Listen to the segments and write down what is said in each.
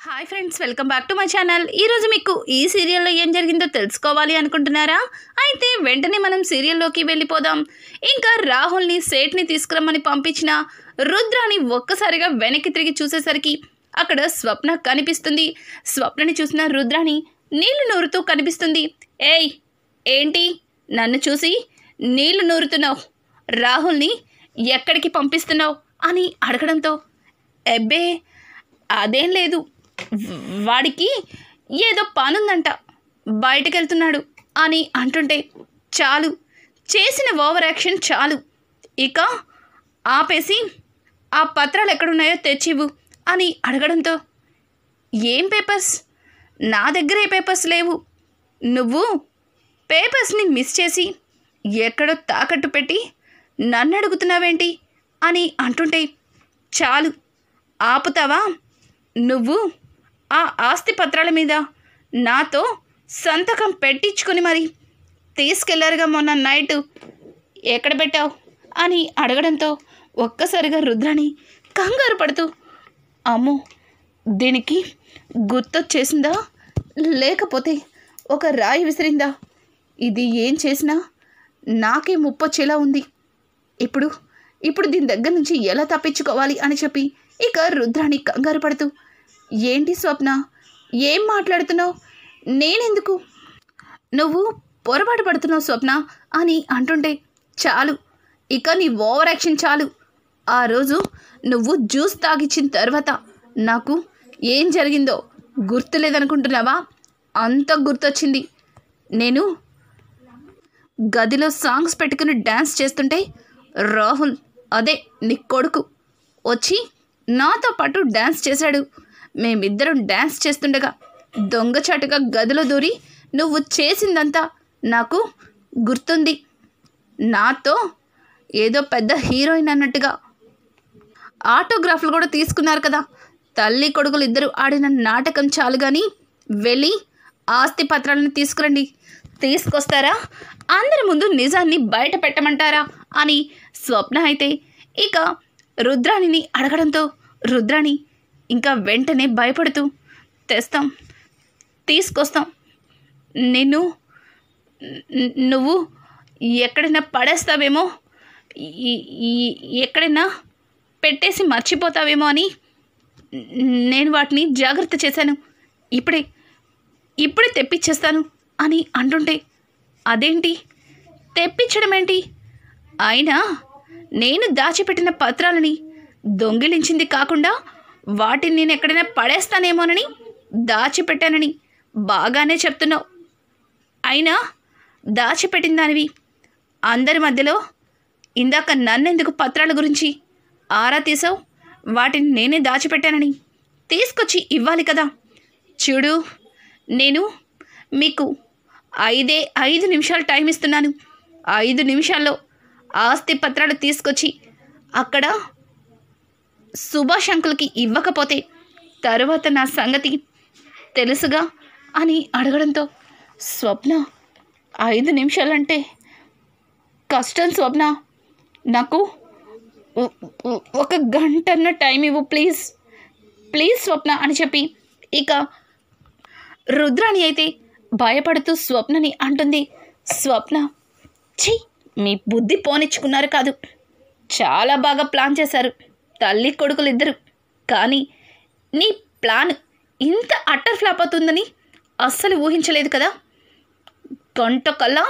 Hi friends, welcome back to my channel. ఈరోజు మీకు ఈ సీరియల్లో ఏం జరిగిందో తెలుసుకోవాలి అనుకుంటున్నారా? అయితే వెంటనే మనం సీరియల్లోకి వెళ్ళిపోదాం. ఇంకా రాహుల్ని సేట్ని తీసుకురమ్మని పంపించిన రుద్రాని ఒక్కసారిగా వెనక్కి తిరిగి చూసేసరికి అక్కడ స్వప్న కనిపిస్తుంది. స్వప్నని చూసిన రుద్రాని నీళ్లు నూరుతూ కనిపిస్తుంది. ఏయ్, ఏంటి నన్ను చూసి నీళ్లు నూరుతున్నావు? రాహుల్ని ఎక్కడికి పంపిస్తున్నావు అని అడగడంతో, ఎబ్బే అదేం లేదు, వాడికి ఏదో పనుందంట, బయటకు వెళ్తున్నాడు అని అంటుంటే, చాలు, చేసిన ఓవర్ యాక్షన్ చాలు, ఇక ఆపేసి ఆ పత్రాలు ఎక్కడున్నాయో తెచ్చివ్వు అని అడగడంతో, ఏం పేపర్స్? నా దగ్గర ఏ పేపర్స్ లేవు. నువ్వు పేపర్స్ని మిస్ చేసి ఎక్కడో తాకట్టు పెట్టి నన్ను అడుగుతున్నావేంటి అని అంటుంటే, చాలు, ఆపుతావా? నువ్వు ఆ ఆస్తి పత్రాల మీద నాతో సంతకం పెట్టించుకొని మరి తీసుకెళ్లారుగా మొన్న నైట్, ఎక్కడ పెట్టావు అని అడగడంతో ఒక్కసారిగా రుద్రాని కంగారు పడుతూ, అమ్మో, దీనికి గుర్తొచ్చేసిందా లేకపోతే ఒక రాయి విసిరిందా? ఇది ఏం చేసినా నాకే ముప్పొచ్చేలా ఉంది. ఇప్పుడు దీని దగ్గర నుంచి ఎలా తప్పించుకోవాలి అని చెప్పి ఇక రుద్రాని కంగారు పడుతూ, ఏంటి స్వప్న, ఏం మాట్లాడుతున్నావు? నేనెందుకు? నువ్వు పొరపాటు పడుతున్నావు స్వప్న అని అంటుంటే, చాలు, ఇక నీ ఓవర్ యాక్షన్ చాలు. ఆ రోజు నువ్వు జ్యూస్ తాగిచ్చిన తర్వాత నాకు ఏం జరిగిందో గుర్తులేదనుకుంటున్నావా? అంత గుర్తొచ్చింది. నేను గదిలో సాంగ్స్ పెట్టుకుని డ్యాన్స్ చేస్తుంటే రాహుల్, అదే నీ కొడుకు, వచ్చి నాతో పాటు డ్యాన్స్ చేశాడు. మేమిద్దరం డ్యాన్స్ చేస్తుండగా దొంగచాటుగా గదిలో దూరి నువ్వు చేసిందంతా నాకు గుర్తుంది. నాతో ఏదో పెద్ద హీరోయిన్ అన్నట్టుగా ఆటోగ్రాఫ్లు కూడా తీసుకున్నారు కదా. తల్లి కొడుకులు ఇద్దరు ఆడిన నాటకం చాలు కానీ వెళ్ళి ఆస్తి పత్రాలను తీసుకురండి. తీసుకొస్తారా? అందరి ముందు నిజాన్ని బయట పెట్టమంటారా అని స్వప్న అయితే ఇక రుద్రాణిని అడగడంతో, రుద్రాణి ఇంకా వెంటనే భయపడుతూ, తెస్తాం, తీసుకొస్తాం, నువ్వు ఎక్కడైనా పడేస్తావేమో, ఎక్కడైనా పెట్టేసి మర్చిపోతావేమో అని నేను వాటిని జాగ్రత్త చేశాను. ఇప్పుడే తెప్పించేస్తాను అని అంటుంటే, అదేంటి తెప్పించడం ఏంటి? అయినా నేను దాచిపెట్టిన పత్రాలని దొంగిలించింది కాకుండా వాటిని నేను ఎక్కడైనా పడేస్తానేమోనని దాచిపెట్టానని బాగానే చెప్తున్నావు. అయినా దాచిపెట్టిన దానివి అందరి మధ్యలో ఇందాక నన్నెందుకు పత్రాల గురించి ఆరా తీసావు? వాటిని నేనే దాచిపెట్టానని తీసుకొచ్చి ఇవ్వాలి కదా. చూడు, నేను మీకు 5 నిమిషాలు టైం ఇస్తున్నాను. 5 నిమిషాల్లో ఆస్తి పత్రాలు తీసుకొచ్చి అక్కడ సుభాష్ అంకుల్కి ఇవ్వకపోతే తరువాత నా సంగతి తెలుసుగా అని అడగడంతో, స్వప్న 5 నిమిషాలంటే కష్టం స్వప్న, నాకు 1 గంటన్న టైం ఇవ్వు ప్లీజ్ స్వప్న అని చెప్పి ఇక రుద్రాణి అయితే భయపడుతూ స్వప్నని అంటుంది. స్వప్న, ఛీ, మీ బుద్ధి పోనిచ్చుకున్నారు కాదు, చాలా బాగా ప్లాన్ చేశారు తల్లి కొడుకులు ఇద్దరు. కానీ నీ ప్లాన్ ఇంత అట్టర్ ఫ్లాప్ అవుతుందని అస్సలు ఊహించలేదు కదా. గంట కల్లా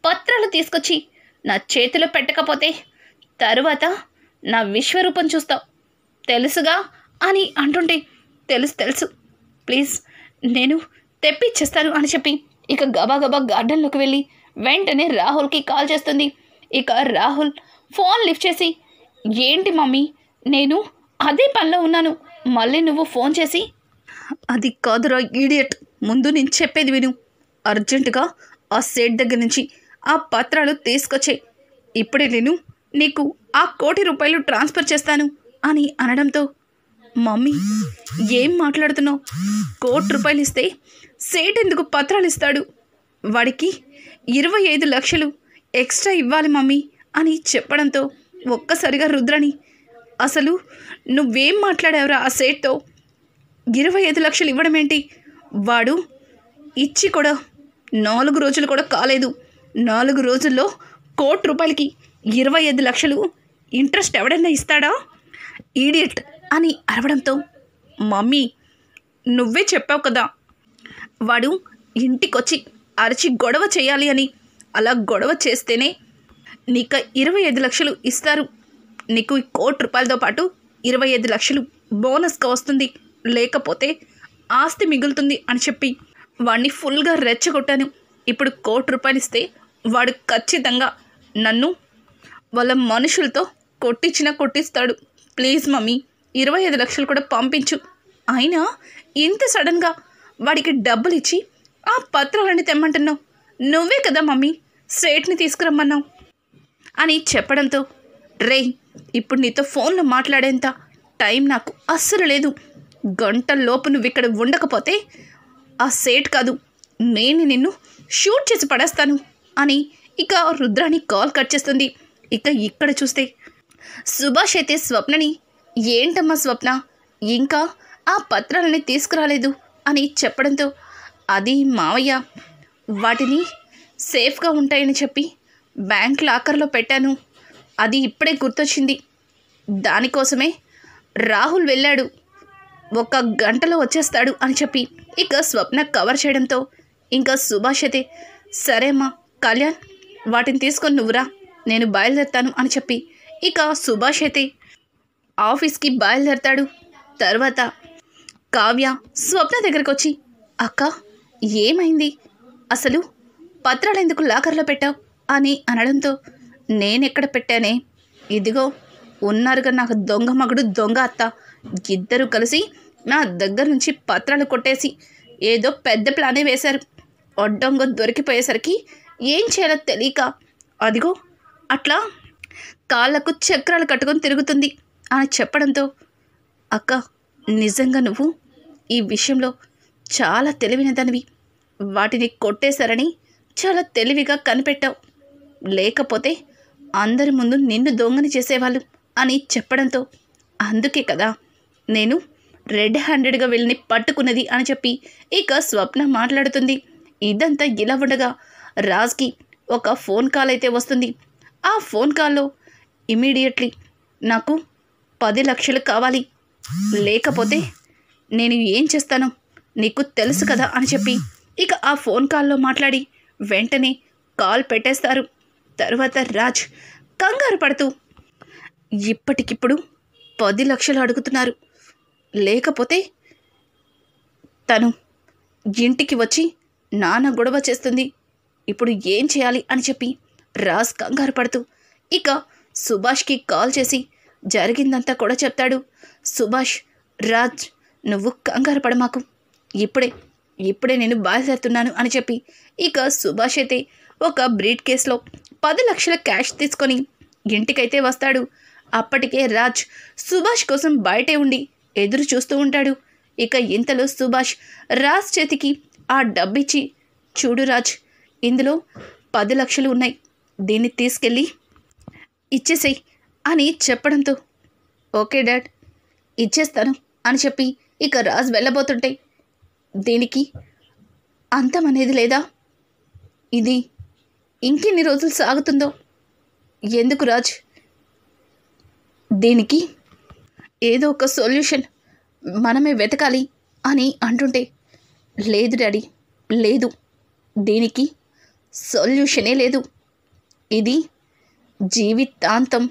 పత్రాలు తీసుకొచ్చి నా చేతిలో పెట్టకపోతే తరువాత నా విశ్వరూపం చూస్తావు, తెలుసుగా అని అంటుంటే, తెలుసు, ప్లీజ్ నేను తెప్పిచ్చేస్తాను అని చెప్పి ఇక గబాగబా గార్డెన్లోకి వెళ్ళి వెంటనే రాహుల్కి కాల్ చేస్తుంది. ఇక రాహుల్ ఫోన్ లిఫ్ట్ చేసి, ఏంటి మమ్మీ, నేను అదే పనిలో ఉన్నాను, మళ్ళీ నువ్వు ఫోన్ చేసి? అది కాదురా ఈడియట్, ముందు నేను చెప్పేది విను. అర్జెంటుగా ఆ సేట్ దగ్గర నుంచి ఆ పత్రాలు తీసుకొచ్చే, ఇప్పుడే నేను నీకు ఆ 1 కోటి రూపాయలు ట్రాన్స్ఫర్ చేస్తాను అని అనడంతో, మమ్మీ ఏం మాట్లాడుతున్నావు? 1 కోటి రూపాయలు ఇస్తే సేట్ ఎందుకు పత్రాలు ఇస్తాడు? వాడికి 25 లక్షలు ఎక్స్ట్రా ఇవ్వాలి మమ్మీ అని చెప్పడంతో ఒక్కసారిగా రుద్రాణి, అసలు నువ్వేం మాట్లాడావురా ఆ సేట్తో? 25 లక్షలు ఇవ్వడం ఏంటి? వాడు ఇచ్చి కూడా 4 రోజులు కూడా కాలేదు. 4 రోజుల్లో ₹1,00,00,000కి 25 లక్షలు ఇంట్రెస్ట్ ఎవడన్నా ఇస్తాడా? ఈడియట్ అని అరవడంతో, మమ్మీ నువ్వే చెప్పావు కదా వాడు ఇంటికొచ్చి అరిచి గొడవ చేయాలి అని. అలా గొడవ చేస్తేనే నీకు 25 లక్షలు ఇస్తారు. నీకు ₹1,00,00,000తో పాటు 25 లక్షలు బోనస్గా వస్తుంది, లేకపోతే ఆస్తి మిగులుతుంది అని చెప్పి వాడిని ఫుల్గా రెచ్చగొట్టాను. ఇప్పుడు ₹1,00,00,000 ఇస్తే వాడు ఖచ్చితంగా నన్ను వాళ్ళ మనుషులతో కొట్టిస్తాడు. ప్లీజ్ మమ్మీ 25 లక్షలు కూడా పంపించు. అయినా ఇంత సడన్గా వాడికి డబ్బులు ఇచ్చి ఆ పత్రాలన్నీ తెమ్మంటున్నావు. నువ్వే కదా మమ్మీ సేట్ని తీసుకురమ్మన్నావు అని చెప్పడంతో, రేయ్ ఇప్పుడు నీతో ఫోన్లో మాట్లాడేంత టైం నాకు అస్సలు లేదు. గంటల్లోపు నువ్వు ఇక్కడ ఉండకపోతే ఆ సేట్ కాదు నేను నిన్ను షూట్ చేసి పడేస్తాను అని ఇక రుద్రాణి కాల్ కట్ చేస్తుంది. ఇక ఇక్కడ చూస్తే సుభాష్ అయితే స్వప్నని, ఏంటమ్మా స్వప్న ఇంకా ఆ పత్రాలని తీసుకురాలేదు అని చెప్పడంతో, అది మావయ్య వాటిని సేఫ్గా ఉంటాయని చెప్పి బ్యాంక్ లాకర్లో పెట్టాను, అది ఇప్పుడే గుర్తొచ్చింది, దానికోసమే రాహుల్ వెళ్ళాడు, 1 గంటలో వచ్చేస్తాడు అని చెప్పి ఇక స్వప్న కవర్ చేయడంతో, ఇంకా సుభాష్ అయితే సరే అమ్మా కళ్యాణ్ వాటిని తీసుకొని నువ్వురా నేను బయలుదేరుతాను అని చెప్పి ఇక సుభాష్ అయితే ఆఫీస్కి బయలుదేరతాడు. తర్వాత కావ్య స్వప్న దగ్గరకు వచ్చి, అక్క ఏమైంది, అసలు పత్రాలు ఎందుకు లాకర్లో పెట్టావు అని అనడంతో, నేనెక్కడ పెట్టానే, ఇదిగో ఉన్నారుగా నాకు దొంగ మగుడు దొంగ అత్త, ఇద్దరు కలిసి నా దగ్గర నుంచి పత్రాలు కొట్టేసి ఏదో పెద్ద ప్లానే వేశారు. అడ్డంగా దొరికిపోయేసరికి ఏం చేయాలో తెలియక అదిగో అట్లా కాళ్ళకు చక్రాలు కట్టుకొని తిరుగుతుంది అని చెప్పడంతో, అక్క నిజంగా నువ్వు ఈ విషయంలో చాలా తెలివైనదానివి, వాటిని కొట్టేశారని చాలా తెలివిగా కనిపెట్టావు, లేకపోతే అందరి ముందు నిన్ను దొంగని చేసేవాళ్ళు అని చెప్పడంతో, అందుకే కదా నేను రెడ్ హ్యాండెడ్గా వీళ్ళని పట్టుకున్నది అని చెప్పి ఇక స్వప్న మాట్లాడుతుంది. ఇదంతా ఇలా ఉండగా రాజ్కి ఒక ఫోన్ కాల్ అయితే వస్తుంది. ఆ ఫోన్ కాల్లో ఇమీడియట్లీ నాకు 10 లక్షలు కావాలి, లేకపోతే నేను ఏం చేస్తానో నీకు తెలుసు కదా అని చెప్పి ఇక ఆ ఫోన్ కాల్లో మాట్లాడి వెంటనే కాల్ పెట్టేస్తారు. తర్వాత రాజ్ కంగారు పడుతూ, ఇప్పటికిప్పుడు 10 లక్షలు అడుగుతున్నారు, లేకపోతే తను ఇంటికి వచ్చి నాన్న గొడవ చేస్తుంది, ఇప్పుడు ఏం చేయాలి అని చెప్పి రాజ్ కంగారు పడుతూ ఇక సుభాష్కి కాల్ చేసి జరిగిందంతా కూడా చెప్తాడు. సుభాష్, రాజ్ నువ్వు కంగారు పడమాకు, ఇప్పుడే నేను బయలుదేరుతున్నాను అని చెప్పి ఇక సుభాష్ అయితే ఒక బ్రీట్ కేసులో 10 లక్షల క్యాష్ తీసుకొని ఇంటికైతే వస్తాడు. అప్పటికే రాజ్ సుభాష్ కోసం బయటే ఉండి ఎదురు చూస్తూ ఉంటాడు. ఇక ఇంతలో సుభాష్ రాజ్ చేతికి ఆ డబ్బిచ్చి, చూడు రాజ్ ఇందులో 10 లక్షలు ఉన్నాయి, దీన్ని తీసుకెళ్ళి ఇచ్చేసేయ్ అని చెప్పడంతో, ఓకే డాడ్ ఇచ్చేస్తాను అని చెప్పి ఇక రాజ్ వెళ్ళబోతుంటే, దీనికి అంతం అనేది లేదా, ఇది ఇంకెన్ని రోజులు సాగుతుందో, ఎందుకు రాజ్ దీనికి ఏదో ఒక సొల్యూషన్ మనమే వెతకాలి అని అంటుంటే, లేదు డాడీ లేదు, దీనికి సొల్యూషనే లేదు, ఇది జీవితాంతం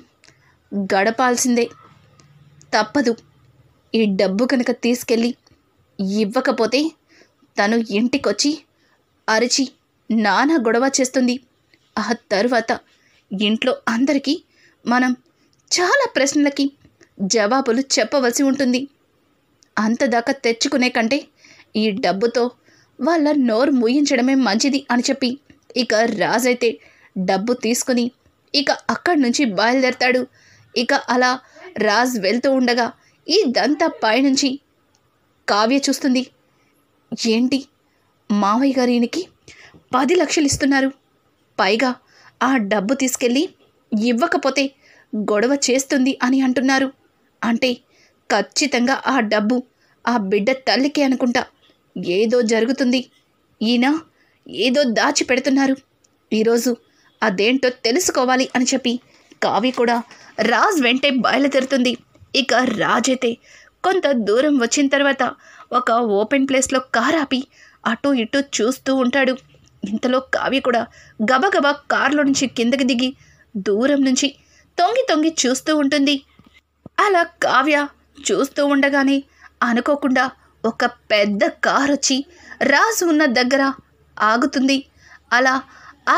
గడపాల్సిందే, తప్పదు, ఈ డబ్బు కనుక తీసుకెళ్ళి ఇవ్వకపోతే తను ఇంటికొచ్చి అరిచి నానా గొడవ చేస్తుంది, ఆ తరువాత ఇంట్లో అందరికీ మనం చాలా ప్రశ్నలకి జవాబులు చెప్పవలసి ఉంటుంది, అంతదాకా తెచ్చుకునే కంటే ఈ డబ్బుతో వాళ్ళ నోరు మూయించడమే మంచిది అని చెప్పి ఇక రాజ్ అయితే డబ్బు తీసుకుని ఇక అక్కడి నుంచి బయలుదేరతాడు. ఇక అలా రాజ్ వెళ్తూ ఉండగా ఇదంతా పైనుంచి కావ్య చూస్తుంది. ఏంటి మావయ్య గారు ఈయనకి 10 లక్షలు ఇస్తున్నారు, పైగా ఆ డబ్బు తీసుకెళ్ళి ఇవ్వకపోతే గొడవ చేస్తుంది అని అంటున్నారు, అంటే ఖచ్చితంగా ఆ డబ్బు ఆ బిడ్డ తల్లికి అనుకుంటా ఏదో జరుగుతుంది. ఈయన ఏదో దాచి పెడుతున్నారు. ఈరోజు అదేంటో తెలుసుకోవాలి అని చెప్పి కావ్య కూడా రాజ్ వెంటే బయలుదేరుతుంది. ఇక రాజ్ అయితే కొంత దూరం వచ్చిన తర్వాత ఒక ఓపెన్ ప్లేస్లో కార్ ఆపి అటు ఇటు చూస్తూ ఉంటాడు. ఇంతలో కావ్య కూడా గబగబా కారులో నుంచి కిందకి దిగి దూరం నుంచి తొంగి తొంగి చూస్తూ ఉంటుంది. అలా కావ్య చూస్తూ ఉండగానే అనుకోకుండా ఒక పెద్ద కారు వచ్చి రాజు ఉన్న దగ్గర ఆగుతుంది. అలా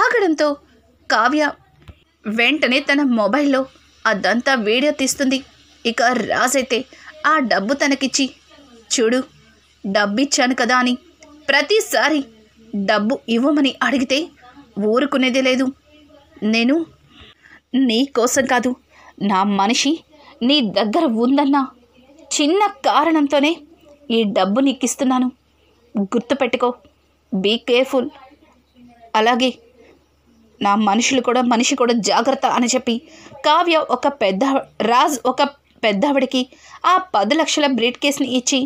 ఆగడంతో కావ్య వెంటనే తన మొబైల్లో అదంతా వీడియో తీస్తుంది. ఇక రాజైతే ఆ డబ్బు తనకిచ్చి, చూడు డబ్బిచ్చాను కదా అని ప్రతిసారి డబ్బు ఇవ్వమని అడిగితే ఊరుకునేదే లేదు. నేను నీ కోసం కాదు, నా మనిషి నీ దగ్గర ఉందన్న చిన్న కారణంతోనే ఈ డబ్బు నీకు ఇస్తున్నాను. గుర్తుపెట్టుకో, బీ కేర్ఫుల్. అలాగే నా మనిషి కూడా జాగ్రత్త అని చెప్పి కావ్య రాజ్ ఒక పెద్దవిడికి ఆ 10 లక్షల బ్రీట్ కేస్ని ఇచ్చి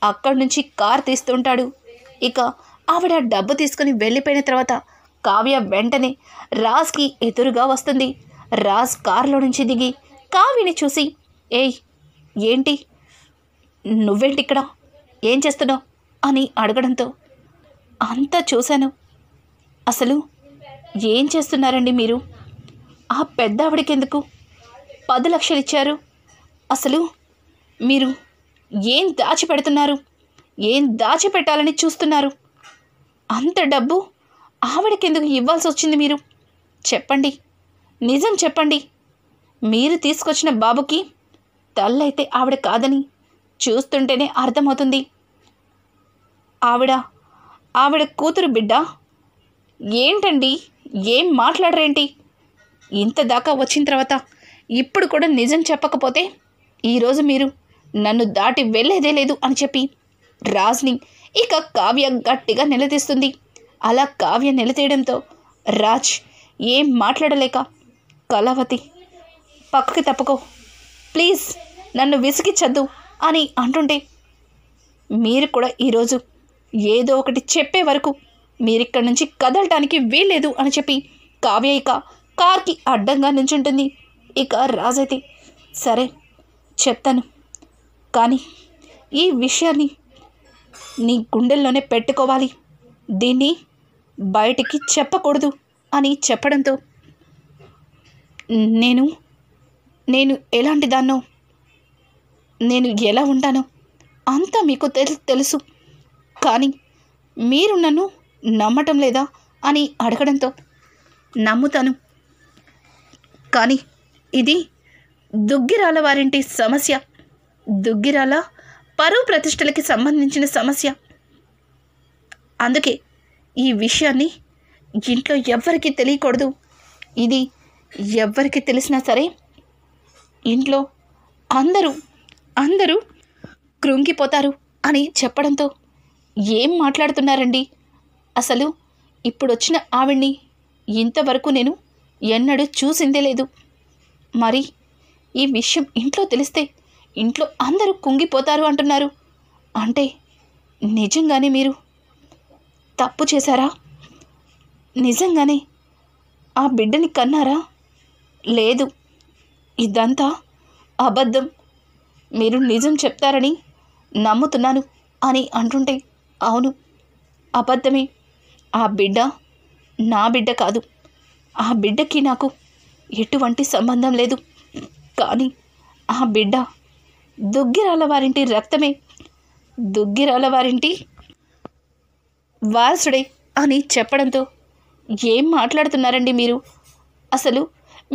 అక్కడి నుంచి కార్ తీస్తుంటాడు. ఇక ఆవిడ డబ్బు తీసుకుని వెళ్ళిపోయిన తర్వాత కావ్య వెంటనే రాజ్కి ఎదురుగా వస్తుంది. రాజ్ కారులో నుంచి దిగి కావ్యని చూసి, ఏయ్ ఏంటి, నువ్వేంటి ఇక్కడ, ఏం చేస్తున్నావు అని అడగడంతో, అంతా చూశాను. అసలు ఏం చేస్తున్నారండి మీరు? ఆ పెద్దావిడికి ఎందుకు 10 లక్షలు ఇచ్చారు? అసలు మీరు ఏం దాచిపెడుతున్నారు? ఏం దాచిపెట్టాలని చూస్తున్నారు? అంత డబ్బు ఆవిడకెందుకు ఇవ్వాల్సి వచ్చింది? మీరు చెప్పండి, నిజం చెప్పండి. మీరు తీసుకొచ్చిన బాబుకి తల్లైతే ఆవిడ కాదని చూస్తుంటేనే అర్థమవుతుంది. ఆవిడ కూతురు బిడ్డ. ఏంటండి, ఏం మాట్లాడరేంటి? ఇంత దాకా వచ్చిన తర్వాత ఇప్పుడు కూడా నిజం చెప్పకపోతే ఈరోజు మీరు నన్ను దాటి వెళ్ళేదే లేదు అని చెప్పి రాజ్ని ఇక కావ్య గట్టిగా నిలదీస్తుంది. అలా కావ్య నిలదీయడంతో రాజ్ ఏం మాట్లాడలేక, కళావతి పక్కకి తప్పుకో ప్లీజ్, నన్ను విసిగిచ్చద్దు అని అంటుంటే, మీరు కూడా ఈరోజు ఏదో ఒకటి చెప్పే వరకు మీరిక్కడి నుంచి కదలటానికి వీల్లేదు అని చెప్పి కావ్య ఇక కార్కి అడ్డంగా నించుంటుంది. ఇక రాజైతే, సరే చెప్తాను, కానీ ఈ విషయాన్ని నీ గుండెల్లోనే పెట్టుకోవాలి, దీన్ని బయటికి చెప్పకూడదు అని చెప్పడంతో, నేను ఎలాంటి దాన్నో, నేను ఎలా ఉంటానో అంతా మీకు తెలుసు, కానీ మీరు నన్ను నమ్మటం లేదా అని అడగడంతో, నమ్ముతాను, కానీ ఇది దుగ్గిరాల వారింటి సమస్య, దుగ్గిరాల పరువు ప్రతిష్టలకి సంబంధించిన సమస్య. అందుకే ఈ విషయాన్ని ఇంట్లో ఎవ్వరికీ తెలియకూడదు. ఇది ఎవ్వరికి తెలిసినా సరే ఇంట్లో అందరూ కృంగిపోతారు అని చెప్పడంతో, ఏం మాట్లాడుతున్నారండి? అసలు ఇప్పుడొచ్చిన ఆవిడ్ని ఇంతవరకు నేను ఎన్నడూ చూసిందే లేదు. మరి ఈ విషయం ఇంట్లో తెలిస్తే ఇంట్లో అందరూ కుంగిపోతారు అంటున్నారు. అంటే నిజంగానే మీరు తప్పు చేశారా? నిజంగానే ఆ బిడ్డని కన్నారా? లేదు, ఇదంతా అబద్ధం, మీరు నిజం చెప్తారని నమ్ముతున్నాను అని అంటుంటే, అవును అబద్ధమే, ఆ బిడ్డ నా బిడ్డ కాదు, ఆ బిడ్డకి నాకు ఎటువంటి సంబంధం లేదు, కానీ ఆ బిడ్డ దుగ్గిరాల వారింటి రక్తమే, దుగ్గిరాల వారింటి వారసుడే అని చెప్పడంతో, ఏం మాట్లాడుతున్నారండి మీరు? అసలు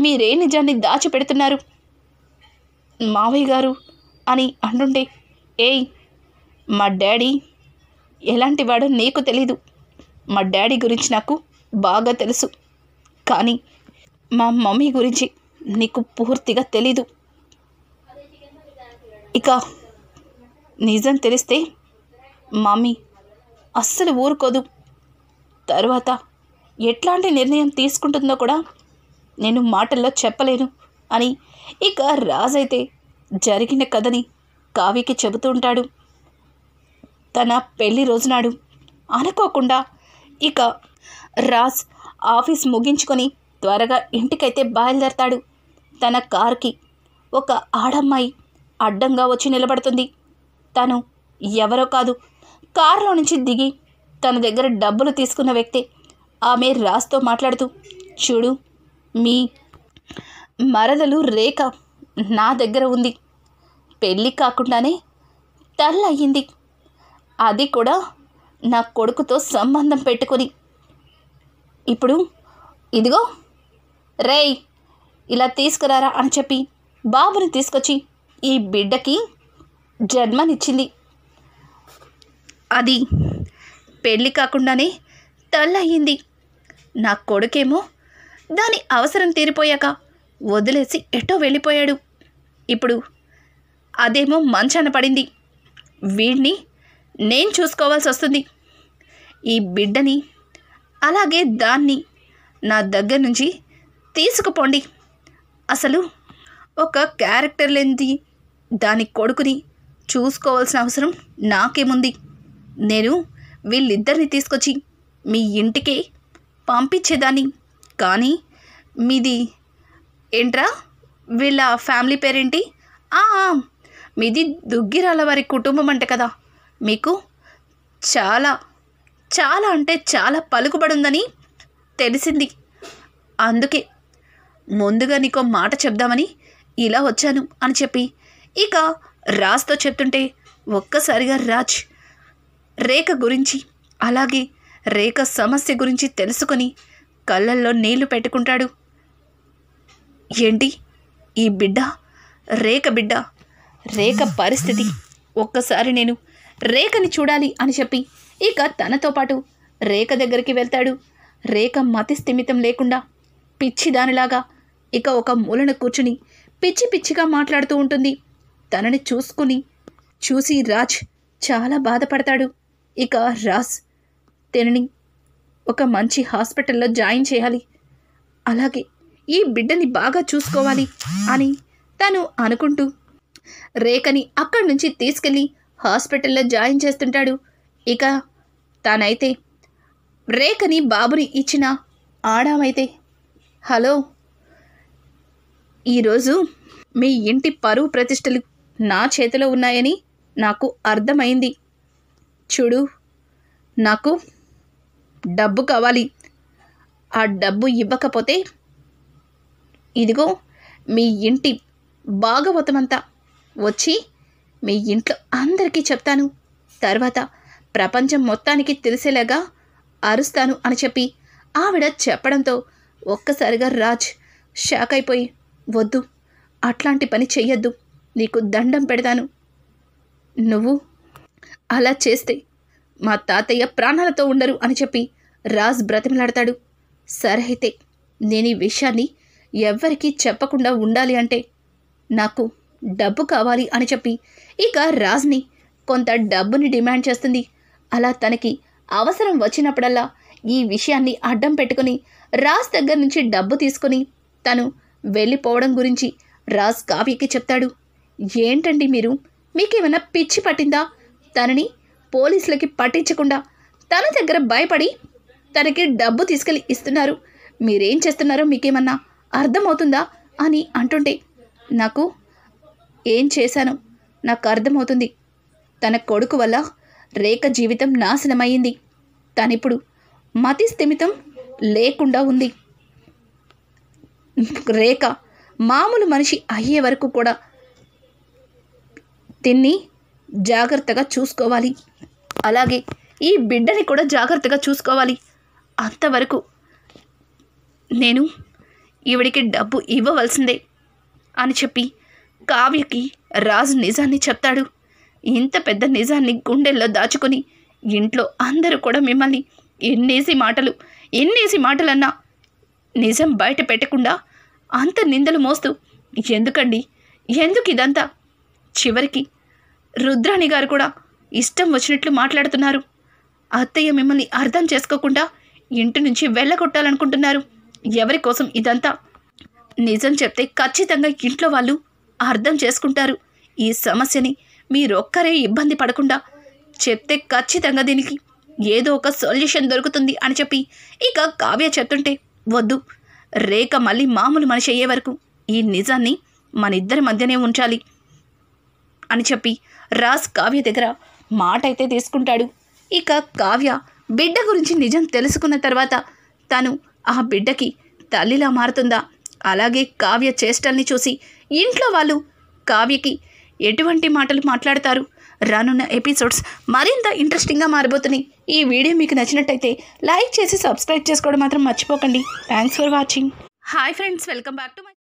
మీరే నిజాన్ని దాచిపెడుతున్నారు మావయ్య గారు అని అంటుంటే, ఏయ్ మా డాడీ ఎలాంటి వాడో నీకు తెలీదు, మా డాడీ గురించి నాకు బాగా తెలుసు, కానీ మా మమ్మీ గురించి నీకు పూర్తిగా తెలీదు. ఇక నిజం తెలిస్తే మమ్మీ అస్సలు ఊరుకోదు, తర్వాత ఎట్లాంటి నిర్ణయం తీసుకుంటుందో కూడా నేను మాటల్లో చెప్పలేను అని ఇక రాజైతే జరిగిన కథని కావ్యకి చెబుతూ ఉంటాడు. తన పెళ్లి రోజునాడు అనుకోకుండా ఇక రాజ్ ఆఫీస్ ముగించుకొని త్వరగా ఇంటికైతే బయలుదేరతాడు. తన కారుకి ఒక ఆడమ్మాయి అడ్డంగా వచ్చి నిలబడుతుంది. తను ఎవరో కాదు, కారులో నుంచి దిగి తన దగ్గర డబ్బులు తీసుకున్న వ్యక్తి. ఆమె రాజ్తో మాట్లాడుతూ, చూడు, మీ మరదలు రేఖ నా దగ్గర ఉంది. పెళ్ళి కాకుండానే తల్లయ్యింది. అది కూడా నా కొడుకుతో సంబంధం పెట్టుకొని. ఇప్పుడు ఇదిగో రేయ్, ఇలా తీసుకురారా అని చెప్పి బాబుని తీసుకొచ్చి ఈ బిడ్డకి జన్మనిచ్చింది. అది పెళ్ళి కాకుండానే తల్లయ్యింది. నా కొడుకేమో దాని అవసరం తీరిపోయాక వదిలేసి ఎటో వెళ్ళిపోయాడు. ఇప్పుడు అదేమో మంచాన పడింది. వీడిని నేను చూసుకోవాల్సి వస్తుంది. ఈ బిడ్డని అలాగే దాన్ని నా దగ్గర నుంచి తీసుకుపోండి. అసలు ఒక క్యారెక్టర్ లేనిది దాని కొడుకుని చూసుకోవాల్సిన అవసరం నాకేముంది? నేను వీళ్ళిద్దరిని తీసుకొచ్చి మీ ఇంటికి పంపించేదాన్ని. కానీ మీది ఏంట్రా, వీళ్ళ ఫ్యామిలీ పేరేంటి? మీది దుగ్గిరాల వారి కుటుంబం అంట కదా. మీకు చాలా చాలా అంటే చాలా పలుకుబడి ఉందని తెలిసింది. అందుకే ముందుగా నీకో మాట చెప్దామని ఇలా వచ్చాను అని చెప్పి ఇక రాజ్తో చెప్తుంటే ఒక్కసారిగా రాజ్ రేఖ గురించి అలాగే రేఖ సమస్య గురించి తెలుసుకొని కళ్ళల్లో నీళ్లు పెట్టుకుంటాడు. ఏంటి ఈ బిడ్డ? రేఖ బిడ్డ, రేఖ పరిస్థితి, ఒక్కసారి నేను రేఖని చూడాలి అని చెప్పి ఇక తనతో పాటు రేఖ దగ్గరికి వెళ్తాడు. రేఖ మతి స్థిమితం లేకుండా పిచ్చిదానిలాగా ఇక ఒక మూలన కూర్చుని పిచ్చి పిచ్చిగా మాట్లాడుతూ ఉంటుంది. తనని చూసి రాజ్ చాలా బాధపడతాడు. ఇక రాజ్ తనని ఒక మంచి హాస్పిటల్లో జాయిన్ చేయాలి, అలాగే ఈ బిడ్డని బాగా చూసుకోవాలి అని తను అనుకుంటూ రేఖని అక్కడి నుంచి తీసుకెళ్ళి హాస్పిటల్లో జాయిన్ చేస్తుంటాడు. ఇక తానైతే రేఖని బాబుని ఇచ్చిన ఆడామైతే, హలో, ఈరోజు మీ ఇంటి పరువు ప్రతిష్టలు నా చేతిలో ఉన్నాయని నాకు అర్థమైంది. చూడు, నాకు డబ్బు కావాలి. ఆ డబ్బు ఇవ్వకపోతే ఇదిగో మీ ఇంటి భాగవతమంతా వచ్చి మీ ఇంట్లో అందరికీ చెప్తాను. తర్వాత ప్రపంచం మొత్తానికి తెలిసేలాగా అరుస్తాను అని చెప్పి ఆవిడ చెప్పడంతో ఒక్కసారిగా రాజ్ షాక్ అయిపోయి, వద్దు, అట్లాంటి పని చెయ్యొద్దు, నీకు దండం పెడతాను. నువ్వు అలా చేస్తే మా తాతయ్య ప్రాణాలతో ఉండరు అని చెప్పి రాజ్ బ్రతిమలాడతాడు. సరే అయితే నేను ఈ విషయాన్ని ఎవ్వరికీ చెప్పకుండా ఉండాలి అంటే నాకు డబ్బు కావాలి అని చెప్పి ఇక రాజ్ని కొంత డబ్బుని డిమాండ్ చేస్తుంది. అలా తనకి అవసరం వచ్చినప్పుడల్లా ఈ విషయాన్ని అడ్డం పెట్టుకుని రాజ్ దగ్గర నుంచి డబ్బు తీసుకుని తను వెళ్ళిపోవడం గురించి రాజ్ కావ్యకి చెప్తాడు. ఏంటండి మీరు, మీకేమైనా పిచ్చి పట్టిందా? తనని పోలీసులకి పట్టించకుండా తన దగ్గర భయపడి తనకి డబ్బు తీసుకెళ్ళి ఇస్తున్నారు. మీరేం చేస్తున్నారో మీకేమన్నా అర్థమవుతుందా అని అంటుంటే, నాకు ఏం చేశానో నాకు అర్థమవుతుంది. తన కొడుకు వల్ల రేఖ జీవితం నాశనమయ్యింది. తనిప్పుడు మతి స్థిమితం లేకుండా ఉంది. రేఖ మామూలు మనిషి అయ్యే వరకు కూడా తిన్ని జాగ్రత్తగా చూసుకోవాలి, అలాగే ఈ బిడ్డని కూడా జాగ్రత్తగా చూసుకోవాలి. అంతవరకు నేను ఈవిడికి డబ్బు ఇవ్వవలసిందే అని చెప్పి కావ్యకి రాజు నిజాన్ని చెప్తాడు. ఇంత పెద్ద నిజాన్ని గుండెల్లో దాచుకొని ఇంట్లో అందరూ కూడా మిమ్మల్ని ఎన్నేసి మాటలన్నా నిజం బయట పెట్టకుండా అంత నిందలు మోస్తూ ఎందుకు ఇదంతా? చివరికి రుద్రాణి గారు కూడా ఇష్టం వచ్చినట్లు మాట్లాడుతున్నారు. అత్తయ్య మిమ్మల్ని అర్థం చేసుకోకుండా ఇంటి నుంచి వెళ్ళగొట్టాలనుకుంటున్నారు. ఎవరి కోసం ఇదంతా? నిజం చెప్తే ఖచ్చితంగా ఇంట్లో వాళ్ళు అర్థం చేసుకుంటారు. ఈ సమస్యని మీరొక్కరే ఇబ్బంది పడకుండా చెప్తే ఖచ్చితంగా దీనికి ఏదో ఒక సొల్యూషన్ దొరుకుతుంది అని చెప్పి ఇక కావ్య చెప్తుంటే, వద్దు, రేఖ మళ్ళీ మామూలు మనిషి అయ్యే వరకు ఈ నిజాన్ని మన ఇద్దరి మధ్యనే ఉంచాలి అని చెప్పి రాజ్ కావ్య దగ్గర మాట అయితే తీసుకుంటాడు. ఇక కావ్య బిడ్డ గురించి నిజం తెలుసుకున్న తర్వాత తను ఆ బిడ్డకి తల్లిలా మారుతుందా, అలాగే కావ్య చేష్టల్ని చూసి ఇంట్లో వాళ్ళు కావ్యకి ఎటువంటి మాటలు మాట్లాడతారు, రానున్న ఎపిసోడ్స్ మరింత ఇంట్రెస్టింగ్గా మారబోతున్నాయి. ఈ వీడియో మీకు నచ్చినట్టయితే లైక్ చేసి సబ్స్క్రైబ్ చేసుకోవడం మాత్రం మర్చిపోకండి. Thanks for watching. Hi friends, welcome back to my